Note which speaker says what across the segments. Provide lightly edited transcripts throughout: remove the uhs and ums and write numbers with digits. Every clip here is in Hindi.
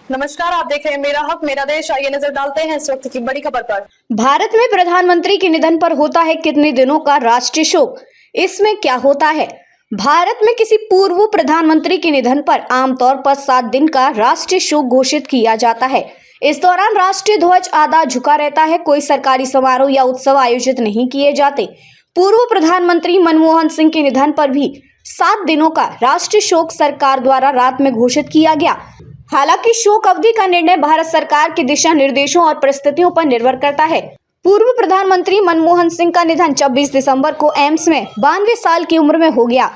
Speaker 1: नमस्कार, आप देख रहे हैं मेरा हक मेरा देश। आइए नजर डालते हैं इस वक्त की बड़ी खबर पर।
Speaker 2: भारत में प्रधानमंत्री के निधन पर होता है कितने दिनों का राष्ट्रीय शोक? इसमें क्या होता है? भारत में किसी पूर्व प्रधानमंत्री के निधन पर आमतौर पर 7 दिन का राष्ट्रीय शोक घोषित किया जाता है। इस दौरान राष्ट्रीय ध्वज आधा झुका रहता है। कोई सरकारी समारोह या उत्सव आयोजित नहीं किए जाते। पूर्व प्रधानमंत्री मनमोहन सिंह के निधन पर भी 7 दिनों का राष्ट्रीय शोक सरकार द्वारा रात में घोषित किया गया। हालांकि शोक अवधि का निर्णय भारत सरकार के दिशा निर्देशों और परिस्थितियों पर निर्भर करता है। पूर्व प्रधानमंत्री मनमोहन सिंह का निधन 26 दिसंबर को एम्स में 92 साल की उम्र में हो गया।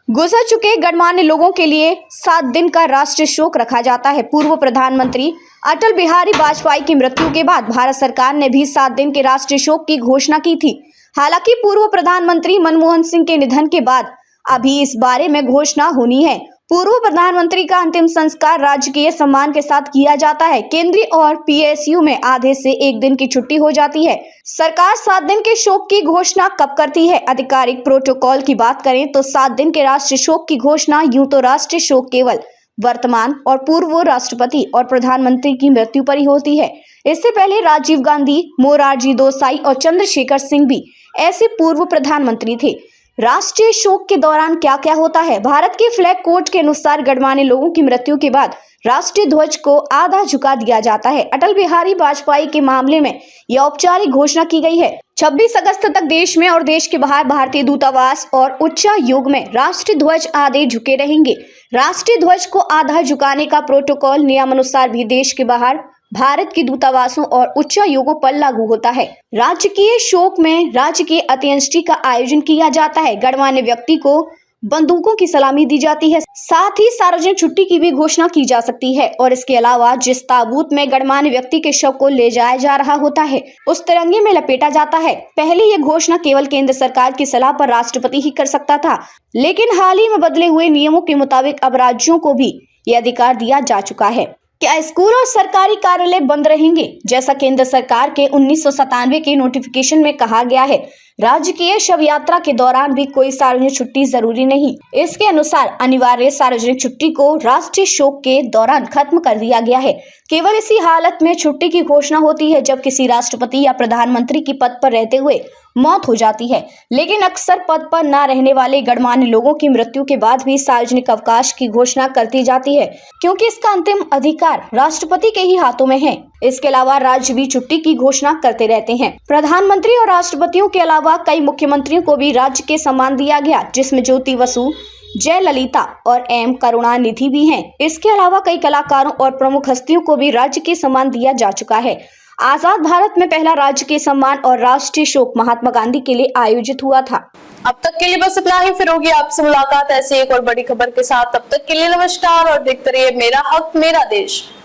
Speaker 2: गुजर चुके गणमान्य लोगों के लिए 7 दिन का राष्ट्रीय शोक रखा जाता है। पूर्व प्रधानमंत्री अटल बिहारी वाजपेयी की मृत्यु के बाद भारत सरकार ने भी 7 दिन के राष्ट्रीय शोक की घोषणा की थी। हालांकि पूर्व प्रधानमंत्री मनमोहन सिंह के निधन के बाद अभी इस बारे में घोषणा होनी है। पूर्व प्रधानमंत्री का अंतिम संस्कार राजकीय सम्मान के साथ किया जाता है। केंद्रीय और पीएसयू में आधे से 1 दिन की छुट्टी हो जाती है। सरकार 7 दिन के शोक की घोषणा कब करती है? आधिकारिक प्रोटोकॉल की बात करें तो 7 दिन के राष्ट्रीय शोक की घोषणा यूं तो राष्ट्रीय शोक केवल वर्तमान और पूर्व राष्ट्रपति और प्रधानमंत्री की मृत्यु पर ही होती है। इससे पहले राजीव गांधी, मोरारजी देसाई और चंद्रशेखर सिंह भी ऐसे पूर्व प्रधानमंत्री थे। राष्ट्रीय शोक के दौरान क्या क्या होता है? भारत के फ्लैग कोड के अनुसार गणमान्य लोगों की मृत्यु के बाद राष्ट्रीय ध्वज को आधा झुका दिया जाता है। अटल बिहारी वाजपेयी के मामले में यह औपचारिक घोषणा की गई है। 26 अगस्त तक देश में और देश के बाहर भारतीय दूतावास और उच्चायोग में राष्ट्रीय ध्वज आधे झुके रहेंगे। राष्ट्रीय ध्वज को आधा झुकाने का प्रोटोकॉल नियमानुसार भी देश के बाहर भारत के दूतावासों और उच्चायोगों पर लागू होता है। राजकीय शोक में राजकीय अंत्येष्टि का आयोजन किया जाता है। गणमान्य व्यक्ति को बंदूकों की सलामी दी जाती है। साथ ही सार्वजनिक छुट्टी की भी घोषणा की जा सकती है और इसके अलावा जिस ताबूत में गणमान्य व्यक्ति के शव को ले जाया जा रहा होता है उस तिरंगे में लपेटा जाता है। पहले ये घोषणा केवल केंद्र सरकार की सलाह पर राष्ट्रपति ही कर सकता था, लेकिन हाल ही में बदले हुए नियमों के मुताबिक अब राज्यों को भी ये अधिकार दिया जा चुका है। क्या स्कूल और सरकारी कार्यालय बंद रहेंगे? जैसा केंद्र सरकार के 1997 के नोटिफिकेशन में कहा गया है, राजकीय शव यात्रा के दौरान भी कोई सार्वजनिक छुट्टी जरूरी नहीं। इसके अनुसार अनिवार्य सार्वजनिक छुट्टी को राष्ट्रीय शोक के दौरान खत्म कर दिया गया है। केवल इसी हालत में छुट्टी की घोषणा होती है जब किसी राष्ट्रपति या प्रधानमंत्री की पद पर रहते हुए मौत हो जाती है। लेकिन अक्सर पद पर न रहने वाले गणमान्य लोगों की मृत्यु के बाद भी सार्वजनिक अवकाश की घोषणा करती जाती है, क्योंकि इसका अंतिम अधिकार राष्ट्रपति के ही हाथों में है। इसके अलावा राज्य भी छुट्टी की घोषणा करते रहते हैं। प्रधानमंत्री और राष्ट्रपतियों के अलावा कई मुख्यमंत्रियों को भी राज्य के सम्मान दिया गया, जिसमें ज्योति बसु, जयललिता और एम करुणानिधि भी हैं। इसके अलावा कई कलाकारों और प्रमुख हस्तियों को भी राज्य के सम्मान दिया जा चुका है। आजाद भारत में पहला राज्य के सम्मान और राष्ट्रीय शोक महात्मा गांधी के लिए आयोजित हुआ था।
Speaker 1: अब तक के लिए बस इतना ही। फिर होगी आपसे मुलाकात ऐसी एक और बड़ी खबर के साथ। तब तक के लिए नमस्कार और देखते रहिए मेरा हक मेरा देश।